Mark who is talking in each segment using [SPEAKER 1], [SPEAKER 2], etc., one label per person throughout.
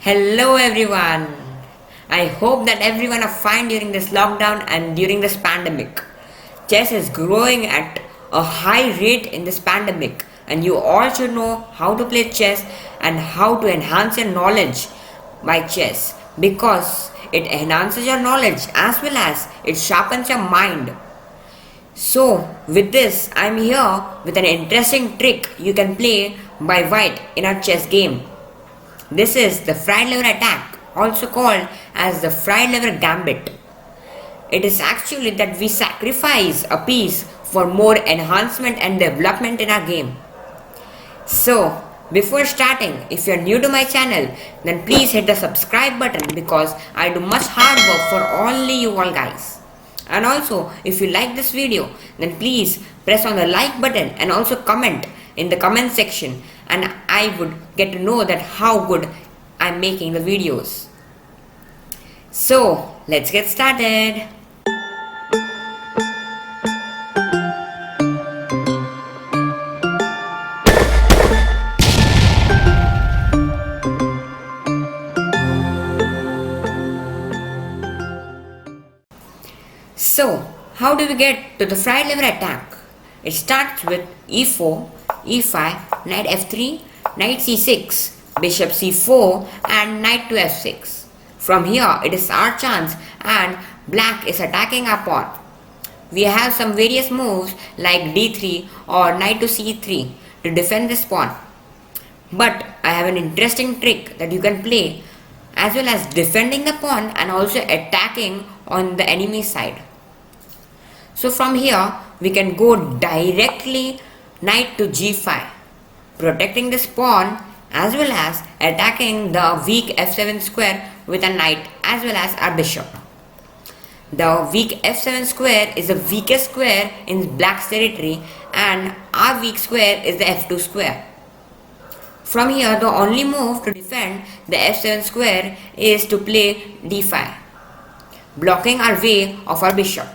[SPEAKER 1] Hello everyone. I hope that everyone are fine during this lockdown and during this pandemic. Chess is growing at a high rate in this pandemic, and you all should know how to play chess and how to enhance your knowledge by chess because it enhances your knowledge as well as it sharpens your mind. So, with this, I'm here with an interesting trick you can play by white in our chess game. This is the fried liver attack, also called as the fried liver gambit. It is actually that we sacrifice a piece for more enhancement and development in our game. So, before starting, if you're new to my channel, then please hit the subscribe button because I do much hard work for only you all guys. And also, if you like this video, then please press on the like button and also comment in the comment section, and I would get to know that how good I'm making the videos. So, let's get started. So, how do we get to the fried liver attack? It starts with e4, e5, knight f3, knight c6, bishop c4 and knight to f6. From here it is our chance and black is attacking our pawn. We have some various moves like d3 or knight to c3 to defend this pawn. But I have an interesting trick that you can play as well as defending the pawn and also attacking on the enemy side. So from here we can go directly knight to g5, protecting this pawn as well as attacking the weak f7 square with a knight as well as our bishop. The weak f7 square is the weakest square in black's territory and our weak square is the f2 square. From here the only move to defend the f7 square is to play d5, blocking our way of our bishop.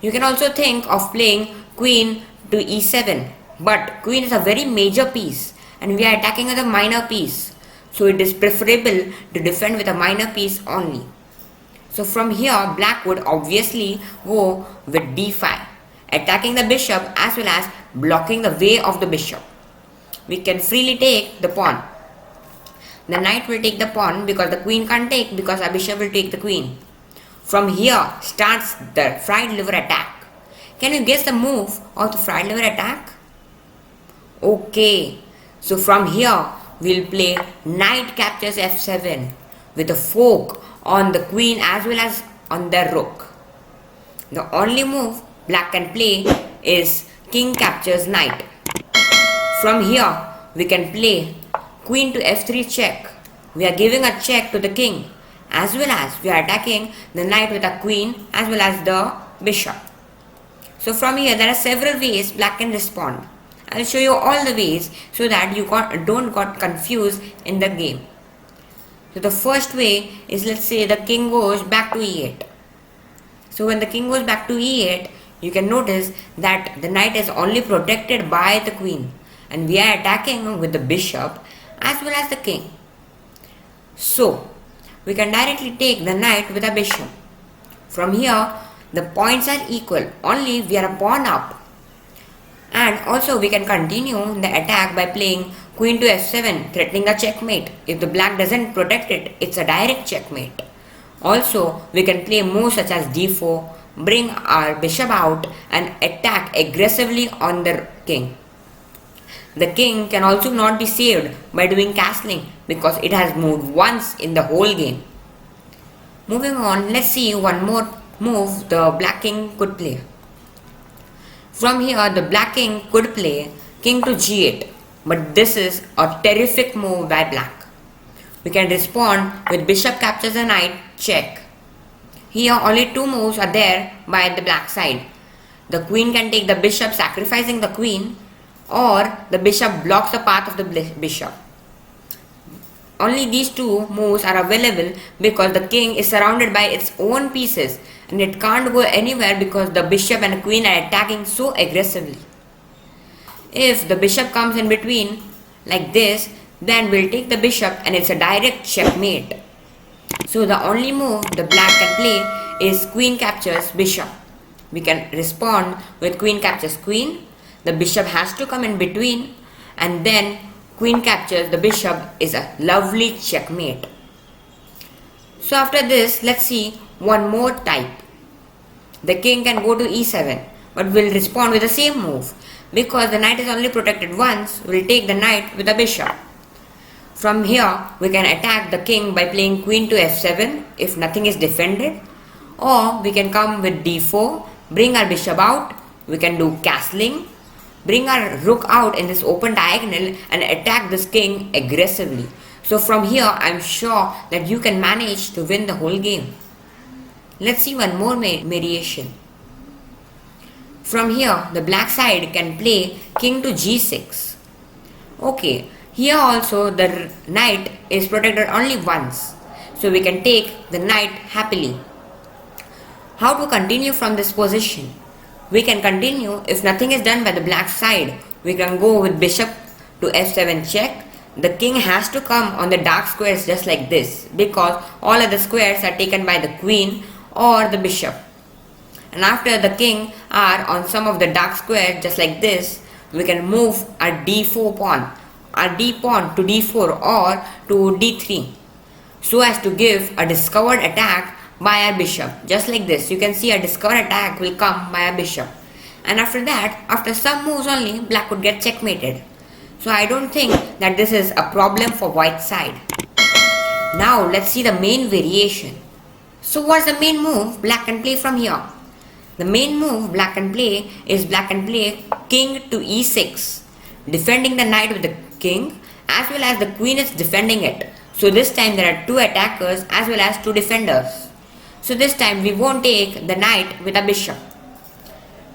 [SPEAKER 1] You can also think of playing queen to e7, but queen is a very major piece and we are attacking with a minor piece. So it is preferable to defend with a minor piece only. So from here black would obviously go with d5, attacking the bishop as well as blocking the way of the bishop. We can freely take the pawn. The knight will take the pawn because the queen can't take because our bishop will take the queen. From here starts the fried liver attack. Can you guess the move of the fried liver attack? Okay, so from here we'll play knight captures f7 with a fork on the queen as well as on the rook. The only move black can play is king captures knight. From here we can play queen to f3 check. We are giving a check to the king as well as we are attacking the knight with a queen as well as the bishop. So from here there are several ways black can respond. I will show you all the ways so that you don't get confused in the game. So the first way is, let's say the king goes back to e8. So when the king goes back to e8, you can notice that the knight is only protected by the queen and we are attacking with the bishop as well as the king. So we can directly take the knight with a bishop. From here the points are equal, only we are a pawn up. And also we can continue the attack by playing queen to f7, threatening a checkmate. If the black doesn't protect it, it's a direct checkmate. Also we can play moves such as d4, bring our bishop out and attack aggressively on the king. The king can also not be saved by doing castling because it has moved once in the whole game. Moving on, let's see one more move the black king could play. From here the black king could play king to g8, but this is a terrific move by black. We can respond with bishop captures the knight check. Here only two moves are there by the black side. The queen can take the bishop sacrificing the queen, or the bishop blocks the path of the bishop. Only these two moves are available because the king is surrounded by its own pieces and it can't go anywhere because the bishop and queen are attacking so aggressively. If the bishop comes in between like this, then we'll take the bishop and it's a direct checkmate. So the only move the black can play is queen captures bishop. We can respond with queen captures queen. The bishop has to come in between, and then queen captures the bishop is a lovely checkmate. So after this, let's see one more type. The king can go to e7, but will respond with the same move. Because the knight is only protected once, we'll take the knight with the bishop. From here, we can attack the king by playing queen to f7 if nothing is defended. Or we can come with d4, bring our bishop out. We can do castling, bring our rook out in this open diagonal and attack this king aggressively. So from here, I'm sure that you can manage to win the whole game. Let's see one more variation. From here, the black side can play king to g6. Okay, here also the knight is protected only once. So we can take the knight happily. How to continue from this position? We can continue if nothing is done by the black side. We can go with bishop to f7 check. The king has to come on the dark squares just like this because all other squares are taken by the queen or the bishop. And after the king are on some of the dark squares just like this, we can move our d4 pawn, our d pawn to d4 or to d3 so as to give a discovered attack by our bishop. Just like this, you can see a discovered attack will come by our bishop. And after that, after some moves only, black would get checkmated. So I don't think that this is a problem for white side. Now let's see the main variation. So what's the main move black can play from here? The main move black can play is black can play king to e6, defending the knight with the king as well as the queen is defending it. So this time there are two attackers as well as two defenders. So this time we won't take the knight with a bishop,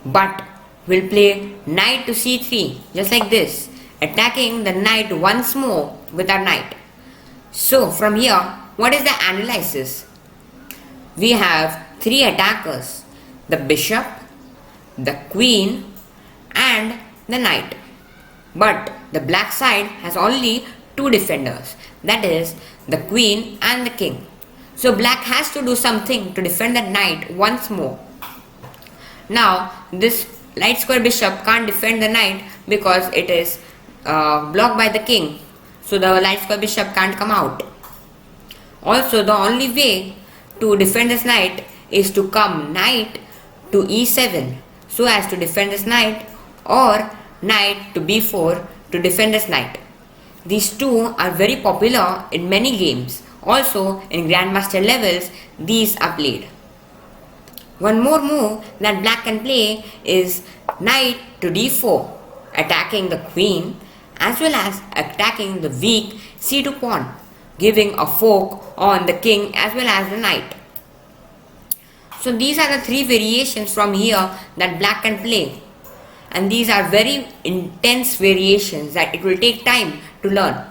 [SPEAKER 1] but we'll play knight to c3 just like this, attacking the knight once more with our knight. So from here, what is the analysis? We have three attackers: the bishop, the queen and the knight. But the black side has only two defenders, that is the queen and the king. So black has to do something to defend the knight once more. Now this light square bishop can't defend the knight because it is blocked by the king. So the light square bishop can't come out. Also the only way to defend this knight is to come knight to e7 so as to defend this knight, or knight to b4 to defend this knight. These two are very popular in many games. Also in grandmaster levels these are played. One more move that black can play is knight to d4, attacking the queen as well as attacking the weak c2 pawn, giving a fork on the king as well as the knight. So these are the three variations from here that black can play, and these are very intense variations that it will take time to learn.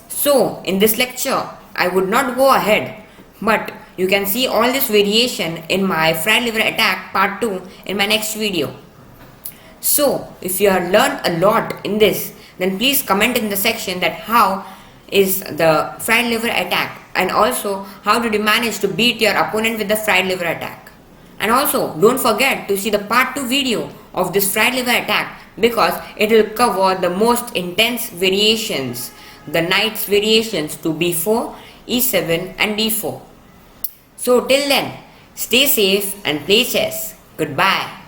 [SPEAKER 1] So in this lecture I would not go ahead, but you can see all this variation in my fried liver attack part 2 in my next video. So if you have learned a lot in this, then please comment in the section that how is the fried liver attack, and also how did you manage to beat your opponent with the fried liver attack. And also don't forget to see the part 2 video of this fried liver attack because it will cover the most intense variations, the knight's variations to b4, e7 and d4. So till then, stay safe and play chess. Goodbye.